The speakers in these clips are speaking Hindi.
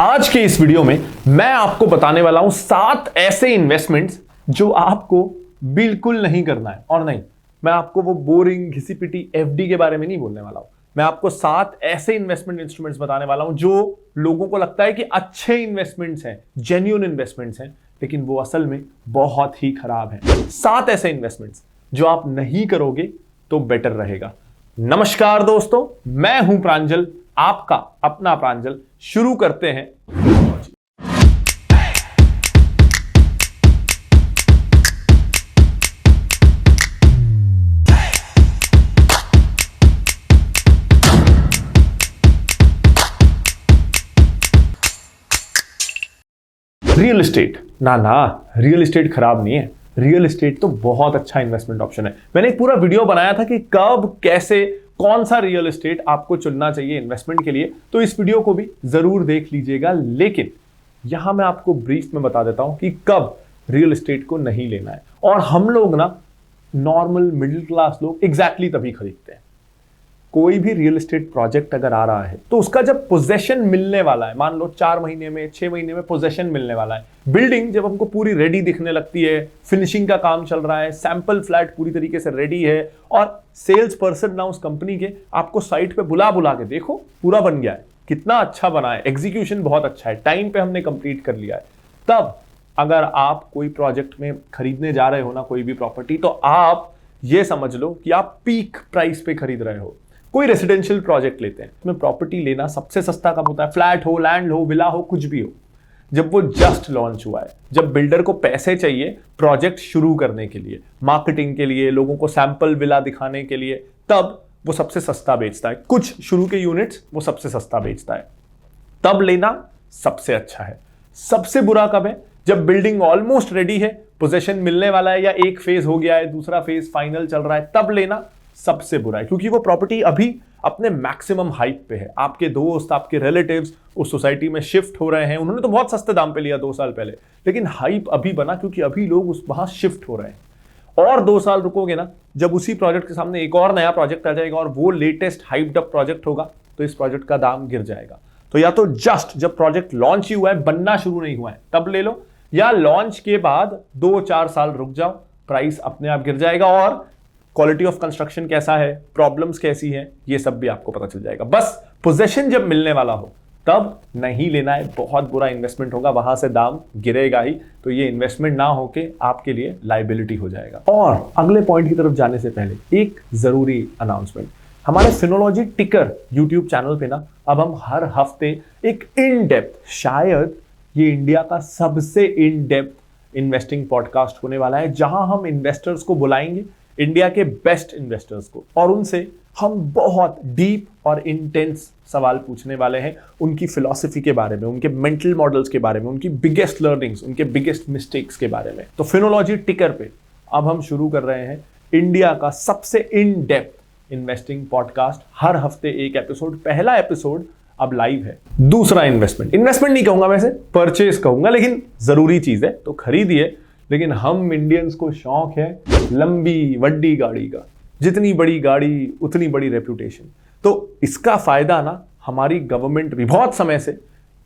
आज के इस वीडियो में मैं आपको बताने वाला हूं 7 ऐसे इन्वेस्टमेंट्स जो आपको बिल्कुल नहीं करना है। और नहीं, मैं आपको वो बोरिंग घिसी पिटी एफडी के बारे में नहीं बोलने वाला हूं। मैं आपको 7 ऐसे इन्वेस्टमेंट इंस्ट्रूमेंट्स बताने वाला हूं जो लोगों को लगता है कि अच्छे इन्वेस्टमेंट्स हैं, जेन्युइन इन्वेस्टमेंट्स हैं, लेकिन वो असल में बहुत ही खराब हैं। 7 ऐसे इन्वेस्टमेंट्स जो आप नहीं करोगे तो बेटर रहेगा। नमस्कार दोस्तों, मैं हूं प्रांजल, आपका अपना प्रांजल। शुरू करते हैं। रियल एस्टेट ना, रियल एस्टेट खराब नहीं है। रियल एस्टेट तो बहुत अच्छा इन्वेस्टमेंट ऑप्शन है। मैंने एक पूरा वीडियो बनाया था कि कब, कैसे, कौन सा रियल एस्टेट आपको चुनना चाहिए इन्वेस्टमेंट के लिए, तो इस वीडियो को भी जरूर देख लीजिएगा। लेकिन यहां मैं आपको ब्रीफ में बता देता हूं कि कब रियल एस्टेट को नहीं लेना है। और हम लोग ना, नॉर्मल मिडिल क्लास लोग एग्जैक्टली तभी खरीदते हैं। कोई भी रियल एस्टेट प्रोजेक्ट अगर आ रहा है तो उसका जब पोजेशन मिलने वाला है, मान लो 4 महीने में, 6 महीने में पोजेशन मिलने वाला है, बिल्डिंग जब हमको पूरी रेडी दिखने लगती है, फिनिशिंग का काम चल रहा है, सैंपल फ्लैट पूरी तरीके से रेडी है, और सेल्स पर्सन ना उस कंपनी के आपको साइट पे बुला के, देखो पूरा बन गया है, कितना अच्छा बना है, एग्जीक्यूशन बहुत अच्छा है, टाइम पे हमने कंप्लीट कर लिया है। तब अगर आप कोई प्रोजेक्ट में खरीदने जा रहे हो ना, कोई भी प्रॉपर्टी, तो आप ये समझ लो कि आप पीक प्राइस पे खरीद रहे हो। कोई रेसिडेंशियल प्रोजेक्ट लेते हैं, उसमें प्रॉपर्टी लेना सबसे सस्ता कब होता है? फ्लैट हो, लैंड हो, विला हो, कुछ भी हो, जब वो जस्ट लॉन्च हुआ है, जब बिल्डर को पैसे चाहिए प्रोजेक्ट शुरू करने के लिए, मार्केटिंग के लिए, लोगों को सैंपल विला दिखाने के लिए, तब वो सबसे सस्ता बेचता है। कुछ शुरू के यूनिट्स वो सबसे सस्ता बेचता है, तब लेना सबसे अच्छा है। सबसे बुरा कब है? जब बिल्डिंग ऑलमोस्ट रेडी है, पोजेशन मिलने वाला है, या एक फेज हो गया है, दूसरा फेज फाइनल चल रहा है, तब लेना सबसे बुरा है, क्योंकि वो प्रॉपर्टी अभी अपने मैक्सिमम हाइप पे है। आपके दोस्त, आपके रिलेटिव्स उस सोसाइटी में शिफ्ट हो रहे हैं, उन्होंने तो बहुत सस्ते दाम पे लिया 2 साल पहले, लेकिन हाइप अभी बना क्योंकि अभी लोग वहां शिफ्ट हो रहे हैं। और 2 साल रुकोगे ना, जब उसी प्रोजेक्ट के सामने एक और नया प्रोजेक्ट आ जाएगा और वो लेटेस्ट हाइप्ड अप प्रोजेक्ट होगा, तो इस प्रोजेक्ट का दाम गिर जाएगा। तो या तो जस्ट जब प्रोजेक्ट लॉन्च ही हुआ है, बनना शुरू नहीं हुआ है, तब ले लो, या लॉन्च के बाद 2-4 साल रुक जाओ, प्राइस अपने आप गिर जाएगा, और क्वालिटी ऑफ कंस्ट्रक्शन कैसा है, प्रॉब्लम्स कैसी हैं, ये सब भी आपको पता चल जाएगा। बस पोजेशन जब मिलने वाला हो तब नहीं लेना है, बहुत बुरा इन्वेस्टमेंट होगा, वहां से दाम गिरेगा ही। तो ये इन्वेस्टमेंट ना होके आपके लिए लायबिलिटी हो जाएगा। और अगले पॉइंट की तरफ जाने से पहले एक जरूरी अनाउंसमेंट। हमारे फिनोलॉजी टिकर यूट्यूब चैनल पे ना, अब हम हर हफ्ते एक इन डेप्थ, शायद ये इंडिया का सबसे इन डेप्थ इन्वेस्टिंग पॉडकास्ट होने वाला है, जहां हम इन्वेस्टर्स को बुलाएंगे, इंडिया के बेस्ट इन्वेस्टर्स को, और उनसे हम बहुत डीप और इंटेंस सवाल पूछने वाले हैं, उनकी फिलॉसफी के बारे में, उनके मेंटल मॉडल्स के बारे में, उनकी बिगेस्ट लर्निंग्स, उनके बिगेस्ट मिस्टेक्स के बारे में। तो फिनोलॉजी टिकर पे अब हम शुरू कर रहे हैं इंडिया का सबसे इन डेप्थ इन्वेस्टिंग पॉडकास्ट। हर हफ्ते एक एपिसोड, पहला एपिसोड अब लाइव है। दूसरा इन्वेस्टमेंट नहीं कहूंगा, वैसे परचेज कहूंगा, लेकिन जरूरी चीज है तो खरीदिए। लेकिन हम इंडियंस को शौक है लंबी वड्डी गाड़ी का, जितनी बड़ी गाड़ी उतनी बड़ी रेपुटेशन। तो इसका फायदा ना हमारी गवर्नमेंट भी, बहुत समय से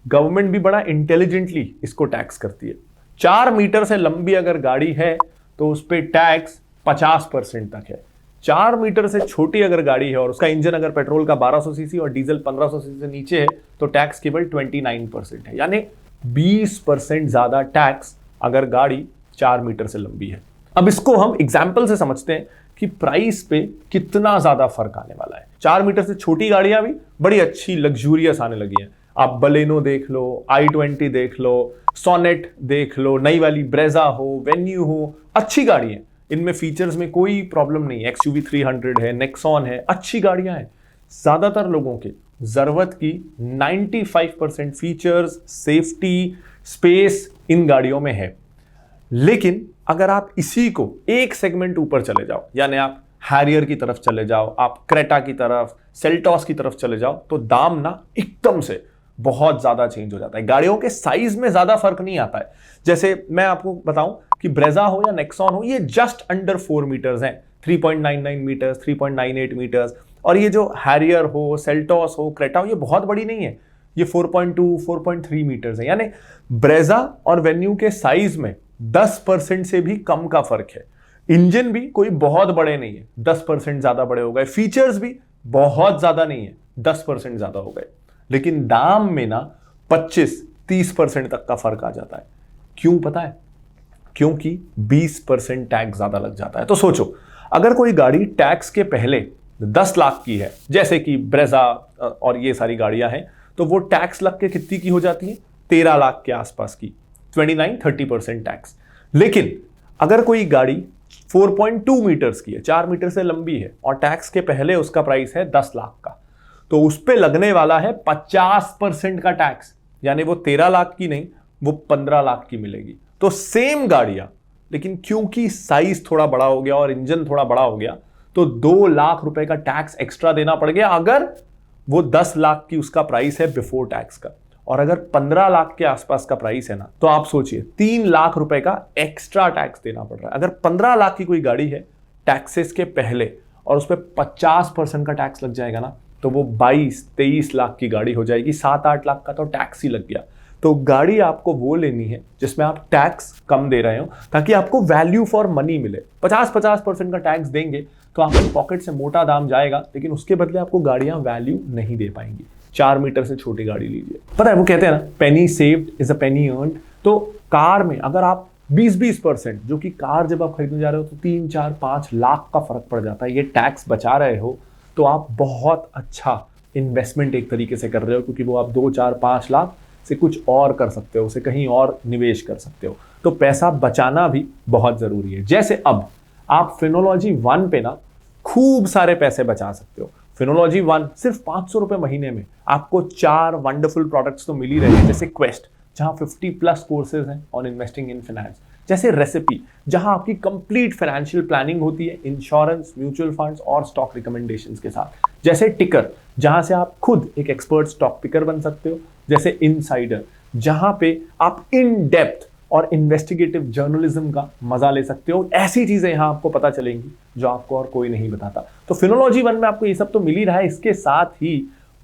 गवर्नमेंट भी बड़ा इंटेलिजेंटली इसको टैक्स करती है। 4 मीटर से लंबी अगर गाड़ी है तो उस पर टैक्स 50% तक है। 4 मीटर से छोटी अगर गाड़ी है और उसका इंजन अगर पेट्रोल का 1200 सीसी और डीजल 1500 सीसी से नीचे है, तो टैक्स केवल 29% है, यानी 20% ज्यादा टैक्स अगर गाड़ी 4 मीटर से लंबी है। अब इसको हम एग्जाम्पल से समझते हैं कि प्राइस पे कितना ज्यादा फर्क आने वाला है। 4 मीटर से छोटी गाड़ियां भी बड़ी अच्छी लग्जूरियस आने लगी हैं। आप बलेनो देख लो, i20 देख लो, सोनेट देख लो, नई वाली ब्रेजा हो, वेन्यू हो, अच्छी गाड़ी है, इनमें फीचर्स में कोई प्रॉब्लम नहीं है। XUV 300 है, नेक्सॉन है, अच्छी गाड़ियां हैं। ज्यादातर लोगों के जरूरत की 95% फीचर्स, सेफ्टी, स्पेस इन गाड़ियों में है। लेकिन अगर आप इसी को एक सेगमेंट ऊपर चले जाओ, यानी आप हैरियर की तरफ चले जाओ, आप क्रेटा की तरफ, सेल्टॉस की तरफ चले जाओ, तो दाम ना एकदम से बहुत ज्यादा चेंज हो जाता है। गाड़ियों के साइज में ज्यादा फर्क नहीं आता है। जैसे मैं आपको बताऊं कि ब्रेजा हो या नेक्सॉन हो, ये जस्ट अंडर 4 मीटर्स हैं, 3.99 मीटर्स, 3.98 मीटर्स। और ये जो हैरियर हो, सेल्टॉस हो, क्रेटा हो, ये बहुत बड़ी नहीं है, ये 4.2 4.3 मीटर्स है, यानी ब्रेजा और वेन्यू के साइज में 10% से भी कम का फर्क है। इंजन भी कोई बहुत बड़े नहीं है, 10% ज्यादा बड़े हो गए, फीचर्स भी बहुत ज्यादा नहीं है, 10% ज्यादा हो गए, लेकिन दाम में ना 25-30% तक का फर्क आ जाता है। क्यों पता है? क्योंकि 20% टैक्स ज्यादा लग जाता है। तो सोचो, अगर कोई गाड़ी टैक्स के पहले 10 लाख की है, जैसे कि ब्रेजा और ये सारी गाड़ियां हैं, तो वो टैक्स लग के कितनी की हो जाती है? 13 लाख के आसपास की, 29-30% टैक्स। लेकिन अगर कोई गाड़ी 4.2 मीटर्स की है, 4 मीटर से लंबी है, और टैक्स के पहले उसका प्राइस है 10 लाख का, तो उस पे लगने वाला है 50% का टैक्स, यानी वो 13 लाख की नहीं, वो 15 लाख की मिलेगी। तो सेम गाड़ियां, लेकिन क्योंकि साइज थोड़ा बड़ा हो गया और इंजन थोड़ा बड़ा हो गया, तो 2 लाख रुपए का टैक्स एक्स्ट्रा देना पड़ गया अगर वो 10 लाख की उसका प्राइस है बिफोर टैक्स का। और अगर 15 लाख के आसपास का प्राइस है ना, तो आप सोचिए 3 लाख रुपए का एक्स्ट्रा टैक्स देना पड़ रहा है। अगर 15 लाख की कोई गाड़ी है टैक्सेस के पहले और उस पर 50% का टैक्स लग जाएगा ना, तो वो 22-23 लाख की गाड़ी हो जाएगी। 7-8 लाख का तो टैक्स ही लग गया। तो गाड़ी आपको वो लेनी है जिसमें आप टैक्स कम दे रहे हो, ताकि आपको वैल्यू फॉर मनी मिले। 50% का टैक्स देंगे तो आपकी पॉकेट से मोटा दाम जाएगा, लेकिन उसके बदले आपको गाड़ियां वैल्यू नहीं दे पाएंगी। 4 मीटर से छोटी गाड़ी लीजिए। पता है वो कहते हैं ना, penny saved is a penny earned. तो कार में अगर आप 20% जो कि कार जब आप खरीदने जा रहे हो तो 3-4-5 लाख का फर्क पड़ जाता है, ये टैक्स बचा रहे हो, तो आप बहुत अच्छा इन्वेस्टमेंट एक तरीके से कर रहे हो, क्योंकि वो आप 2-4-5 लाख से कुछ और कर सकते हो, उसे कहीं और निवेश कर सकते हो। तो पैसा बचाना भी बहुत जरूरी है। जैसे अब आप फिनोलॉजी 1 पे ना खूब सारे पैसे बचा सकते हो। फिनोलॉजी 1 सिर्फ 500 रुपए महीने में आपको 4 वंडरफुल प्रोडक्ट्स तो मिल ही रहे हैं, जैसे क्वेस्ट जहां 50+ कोर्सेज हैं ऑन इन्वेस्टिंग इन फाइनेंस, जैसे रेसिपी जहां आपकी कंप्लीट फाइनेंशियल प्लानिंग होती है इंश्योरेंस, म्यूचुअल फंड्स और स्टॉक रिकमेंडेशंस के साथ, जैसे टिकर जहां से आप खुद एक एक्सपर्ट स्टॉक पिकर बन सकते हो, जैसे इनसाइडर जहां पे आप इन डेप्थ और इन्वेस्टिगेटिव जर्नलिज्म का मजा ले सकते हो। ऐसी चीजें यहां आपको पता चलेंगी जो आपको और कोई नहीं बताता। तो फिनोलॉजी 1 में आपको ये सब तो मिल ही रहा है, इसके साथ ही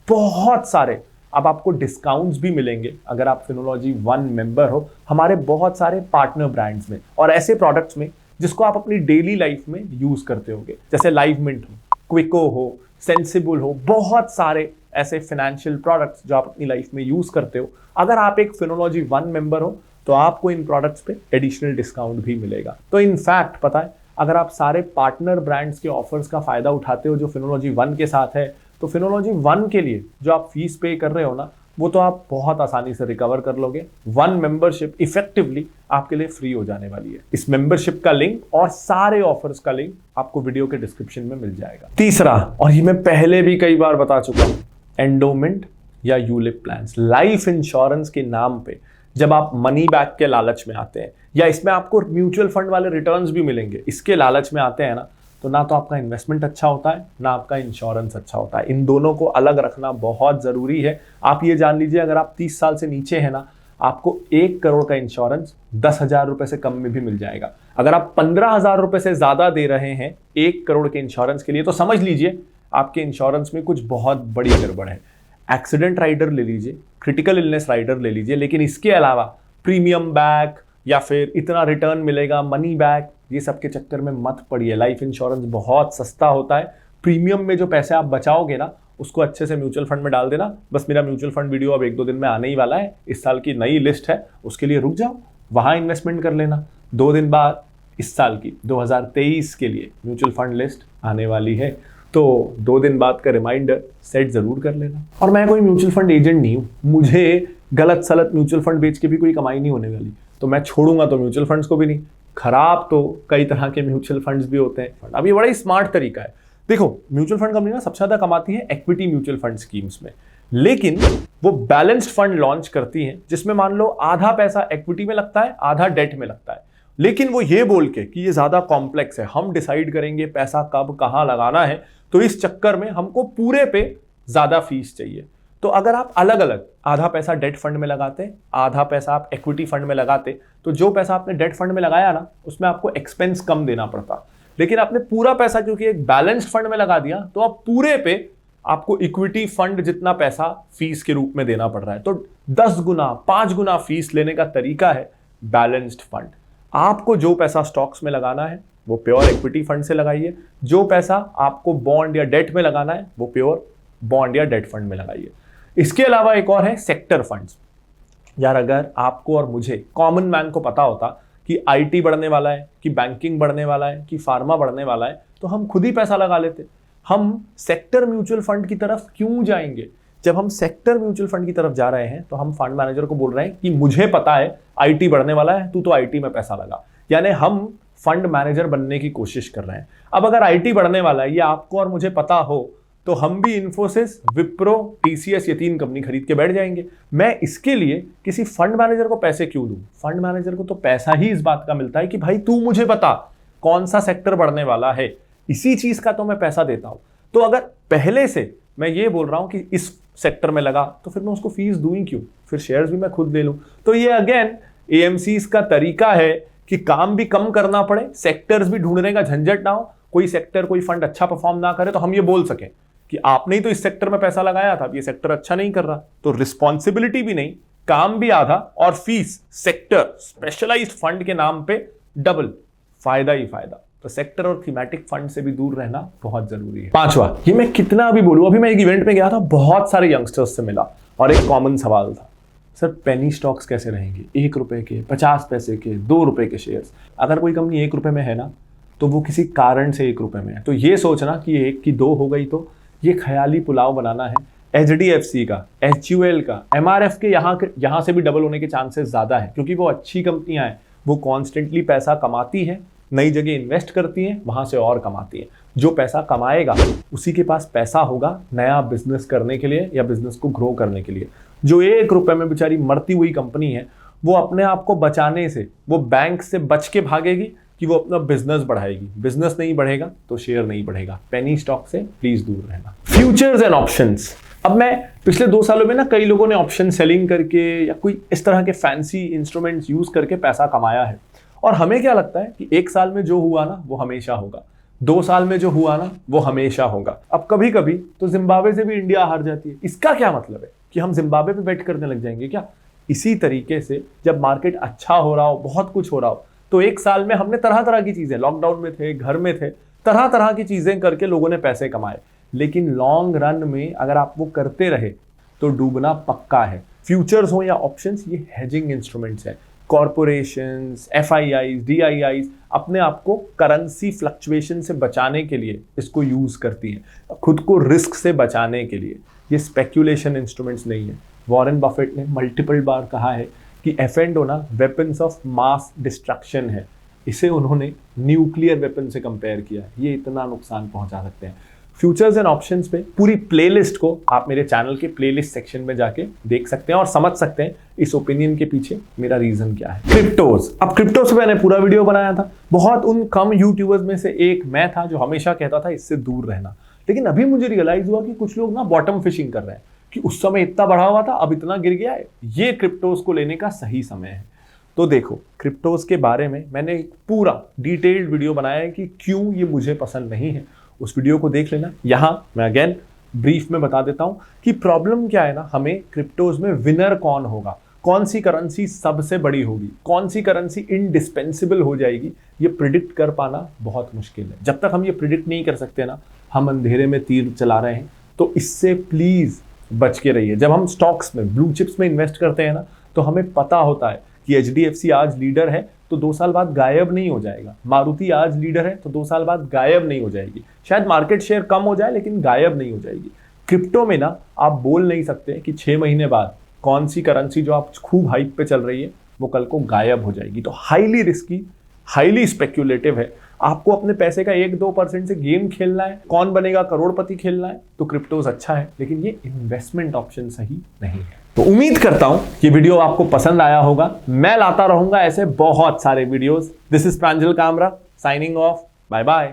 बहुत सारे अब आपको डिस्काउंट्स भी मिलेंगे अगर आप फिनोलॉजी 1 मेंबर हो, हमारे बहुत सारे पार्टनर ब्रांड्स में और ऐसे प्रोडक्ट्स में जिसको आप अपनी डेली लाइफ में यूज करते होगे, जैसे लाइव मिंट हो, क्विको हो, सेंसिबल हो, बहुत सारे ऐसे फाइनेंशियल प्रोडक्ट्स जो आप अपनी लाइफ में यूज करते हो। अगर आप एक फिनोलॉजी 1 मेंबर हो तो आपको इन प्रोडक्ट्स पे एडिशनल डिस्काउंट भी मिलेगा। तो इनफैक्ट पता है, अगर आप सारे पार्टनर ब्रांड्स के ऑफर्स का फायदा उठाते हो जो फिनोलॉजी 1 के साथ है, तो फिनोलॉजी 1 के लिए जो आप फीस पे कर रहे हो ना, वो तो आप बहुत आसानी से रिकवर कर लोगे। 1 मेंबरशिप इफेक्टिवली आपके लिए फ्री हो जाने वाली है। इस मेंबरशिप का लिंक और सारे ऑफर्स का लिंक आपको वीडियो के डिस्क्रिप्शन में मिल जाएगा। तीसरा, और ये मैं पहले भी कई बार बता चुका हूं, एंडोमेंट या यूलिप प्लान्स। लाइफ इंश्योरेंस के नाम पे जब आप मनी बैक के लालच में आते हैं, या इसमें आपको म्यूचुअल फंड वाले रिटर्न्स भी मिलेंगे, इसके लालच में आते हैं ना, तो ना तो आपका इन्वेस्टमेंट अच्छा होता है, ना आपका इंश्योरेंस अच्छा होता है। इन दोनों को अलग रखना बहुत जरूरी है। आप ये जान लीजिए, अगर आप 30 साल से नीचे है ना, आपको 1 करोड़ का इंश्योरेंस 10,000 रुपए से कम में भी मिल जाएगा। अगर आप 15,000 रुपए से ज्यादा दे रहे हैं 1 करोड़ के इंश्योरेंस के लिए, तो समझ लीजिए आपके इंश्योरेंस में कुछ बहुत बड़ी गड़बड़ है। एक्सीडेंट राइडर ले लीजिए, क्रिटिकल इलनेस राइडर ले लीजिए, लेकिन इसके अलावा प्रीमियम बैक या फिर इतना रिटर्न मिलेगा, मनी बैक, ये सब के चक्कर में मत पड़िए। लाइफ इंश्योरेंस बहुत सस्ता होता है। प्रीमियम में जो पैसे आप बचाओगे ना, उसको अच्छे से म्यूचुअल फंड में डाल देना। बस मेरा म्यूचुअल फंड वीडियो अब 1-2 दिन में आने ही वाला है, इस साल की नई लिस्ट है, उसके लिए रुक जाओ, वहां इन्वेस्टमेंट कर लेना। 2 दिन बाद इस साल की 2023 के लिए म्यूचुअल फंड लिस्ट आने वाली है, तो 2 दिन बाद का रिमाइंडर सेट जरूर कर लेना। और मैं कोई म्यूचुअल फंड एजेंट नहीं हूं, मुझे गलत सलत म्यूचुअल फंड बेच के भी कोई कमाई नहीं होने वाली, तो मैं छोड़ूंगा तो म्यूचुअल फंड्स को भी नहीं। खराब तो कई तरह के म्यूचुअल फंड्स भी होते हैं। अब ये बड़ा ही स्मार्ट तरीका है। देखो, म्यूचुअल फंड कंपनी ना सबसे ज्यादा कमाती है इक्विटी म्यूचुअल फंड स्कीम्स में, लेकिन वो बैलेंस्ड फंड लॉन्च करती हैं जिसमें मान लो आधा पैसा इक्विटी में लगता है, आधा डेट में लगता है, लेकिन वो ये बोल के कि ये ज्यादा कॉम्प्लेक्स है, हम डिसाइड करेंगे पैसा कब कहां लगाना है, तो इस चक्कर में हमको पूरे पे ज्यादा फीस चाहिए। तो अगर आप अलग अलग आधा पैसा डेट फंड में लगाते, आधा पैसा आप इक्विटी फंड में लगाते, तो जो पैसा आपने डेट फंड में लगाया ना, उसमें आपको एक्सपेंस कम देना पड़ता। लेकिन आपने पूरा पैसा क्योंकि एक बैलेंस्ड फंड में लगा दिया, तो आप पूरे पे आपको इक्विटी फंड जितना पैसा फीस के रूप में देना पड़ रहा है, तो 10 गुना 5 गुना फीस लेने का तरीका है बैलेंस्ड फंड। आपको जो पैसा स्टॉक्स में लगाना है वो प्योर इक्विटी फंड से लगाइए, जो पैसा आपको बॉन्ड या डेट में लगाना है वो प्योर बॉन्ड या डेट फंड में लगाइए। इसके अलावा एक और है सेक्टर फंड्स। यार अगर आपको और मुझे कॉमन मैन को पता होता कि आईटी बढ़ने वाला है, कि बैंकिंग बढ़ने वाला है, कि फार्मा बढ़ने वाला है, तो हम खुद ही पैसा लगा लेते। हम सेक्टर म्यूचुअल फंड की तरफ क्यों जाएंगे? जब हम सेक्टर म्यूचुअल फंड की तरफ जा रहे हैं तो हम फंड मैनेजर को बोल रहे हैं कि मुझे पता है आईटी बढ़ने वाला है, तू तो आईटी में पैसा लगा। यानी हम फंड मैनेजर बनने की कोशिश कर रहे हैं। अब अगर आईटी बढ़ने वाला है ये आपको और मुझे पता हो तो हम भी इन्फोसिस, विप्रो, टीसीएस ये 3 कंपनी खरीद के बैठ जाएंगे। मैं इसके लिए किसी फंड मैनेजर को पैसे क्यों दूं? फंड मैनेजर को तो पैसा ही इस बात का मिलता है कि भाई तू मुझे बता कौन सा सेक्टर बढ़ने वाला है, इसी चीज का तो मैं पैसा देता हूं। तो अगर पहले से मैं ये बोल रहा हूं कि इस सेक्टर में लगा तो फिर मैं उसको फीस दूं ही क्यों? फिर शेयर्स भी मैं खुद ले लूं। तो ये अगेन एएमसीज का तरीका है कि काम भी कम करना पड़े, सेक्टर्स भी ढूंढने का झंझट ना हो। कोई सेक्टर, कोई फंड अच्छा परफॉर्म ना करे तो हम ये बोल सकें कि आपने ही तो इस सेक्टर में पैसा लगाया था, ये सेक्टर अच्छा नहीं कर रहा। तो रिस्पॉन्सिबिलिटी भी नहीं, काम भी आधा और फीस सेक्टर स्पेशलाइज्ड फंड के नाम पे डबल, फायदा ही फायदा। तो सेक्टर और थीमेटिक फंड से भी दूर रहना बहुत जरूरी है। 5वां, ये मैं कितना भी बोलूं, अभी मैं एक इवेंट में गया था, बहुत सारे यंगस्टर्स से मिला और एक कॉमन सवाल था, सर पेनी स्टॉक्स कैसे रहेंगे? 1 रुपए के, 50 पैसे के, 2 रुपए के शेयर्स। अगर कोई कंपनी 1 रुपए में है ना तो वो किसी कारण से 1 रुपए में है। तो ये सोचना कि 1 की 2 हो गई तो ये ख्याली पुलाव बनाना है। एचडीएफसी का, एचयूएल का, एमआरएफ के यहाँ से भी डबल होने के चांसेस ज्यादा है क्योंकि वो अच्छी कंपनियां हैं, वो कॉन्स्टेंटली पैसा कमाती हैं, नई जगह इन्वेस्ट करती हैं, वहां से और कमाती हैं। जो पैसा कमाएगा उसी के पास पैसा होगा नया बिजनेस करने के लिए या बिजनेस को ग्रो करने के लिए। जो 1 रुपए में बेचारी मरती हुई कंपनी है वो अपने आप को बचाने से, वो बैंक से बच के भागेगी कि वो अपना बिजनेस बढ़ाएगी। बिजनेस नहीं बढ़ेगा तो शेयर नहीं बढ़ेगा। पेनी स्टॉक से प्लीज दूर रहना। Futures and options. अब मैं पिछले 2 सालों में ना कई लोगों ने ऑप्शन सेलिंग करके या कोई इस तरह के फैंसी इंस्ट्रूमेंट्स यूज करके पैसा कमाया है और हमें क्या लगता है कि 1 साल में जो हुआ ना वो हमेशा होगा, 2 साल में जो हुआ ना वो हमेशा होगा। अब कभी कभी तो जिम्बाब्वे से भी इंडिया हार जाती है। इसका क्या मतलब है कि हम जिम्बाब्वे पे बेट करने लग जाएंगे क्या? इसी तरीके से जब मार्केट अच्छा हो रहा हो, बहुत कुछ हो रहा हो, तो 1 साल में हमने तरह तरह की चीजें, लॉकडाउन में थे, घर में थे, तरह तरह की चीजें करके लोगों ने पैसे कमाए। लेकिन लॉन्ग रन में अगर आप वो करते रहे तो डूबना पक्का है। फ्यूचर्स हो या ऑप्शंस, ये हेजिंग इंस्ट्रूमेंट्स हैं। कॉर्पोरेशंस, एफआईआईज, डीआईआईज अपने आप को करेंसी फ्लक्चुएशन से बचाने के लिए इसको यूज करती हैं, खुद को रिस्क से बचाने के लिए। ये स्पेक्यूलेशन इंस्ट्रूमेंट्स नहीं है। वॉरेन बफेट ने मल्टीपल बार कहा है कि एफ&ओ ना वेपन्स ऑफ मास डिस्ट्रक्शन है। इसे उन्होंने न्यूक्लियर वेपन से कंपेयर किया है। ये इतना नुकसान पहुंचा सकते हैं। फ्यूचर्स एंड ऑप्शंस पे पूरी प्लेलिस्ट को आप मेरे चैनल के प्लेलिस्ट सेक्शन में जाके देख सकते हैं और समझ सकते हैं इस ओपिनियन के पीछे मेरा रीजन क्या है। क्रिप्टोज। अब क्रिप्टोज पे मैंने पूरा वीडियो बनाया था। बहुत उन कम यूट्यूबर्स में से एक मैं था जो हमेशा कहता था इससे दूर रहना। लेकिन अभी मुझे रियलाइज हुआ कि कुछ लोग ना बॉटम फिशिंग कर रहे हैं कि उस समय इतना बढ़ा हुआ था, अब इतना गिर गया है, ये क्रिप्टोज को लेने का सही समय है। तो देखो, क्रिप्टोज के बारे में मैंने एक पूरा डिटेल्ड वीडियो बनाया है कि क्यों ये मुझे पसंद नहीं है। उस वीडियो को देख लेना। यहां मैं अगेन ब्रीफ में बता देता हूं कि प्रॉब्लम क्या है ना, हमें क्रिप्टोज में विनर कौन होगा, कौन सी करेंसी सबसे बड़ी होगी, कौन सी करेंसी इंडिस्पेंसिबल हो जाएगी, ये प्रिडिक्ट कर पाना बहुत मुश्किल है। जब तक हम ये प्रिडिक्ट नहीं कर सकते ना, हम अंधेरे में तीर चला रहे हैं। तो इससे प्लीज बच के रहिए। जब हम स्टॉक्स में, ब्लू चिप्स में इन्वेस्ट करते हैं ना, तो हमें पता होता है कि एचडीएफसी आज लीडर है तो 2 साल बाद गायब नहीं हो जाएगा। मारुति आज लीडर है तो 2 साल बाद गायब नहीं हो जाएगी। शायद मार्केट शेयर कम हो जाए लेकिन गायब नहीं हो जाएगी। क्रिप्टो में ना आप बोल नहीं सकते कि 6 महीने बाद कौन सी करेंसी जो आप खूब हाइप पे चल रही है वो कल को गायब हो जाएगी। तो हाईली रिस्की, हाईली स्पेक्यूलेटिव है। आपको अपने पैसे का 1-2% से गेम खेलना है, कौन बनेगा करोड़पति खेलना है, तो क्रिप्टोज अच्छा है, लेकिन ये इन्वेस्टमेंट ऑप्शन सही नहीं है। तो उम्मीद करता हूं कि वीडियो आपको पसंद आया होगा। मैं लाता रहूंगा ऐसे बहुत सारे videos. This is Pranjal Kamra signing off. Bye bye.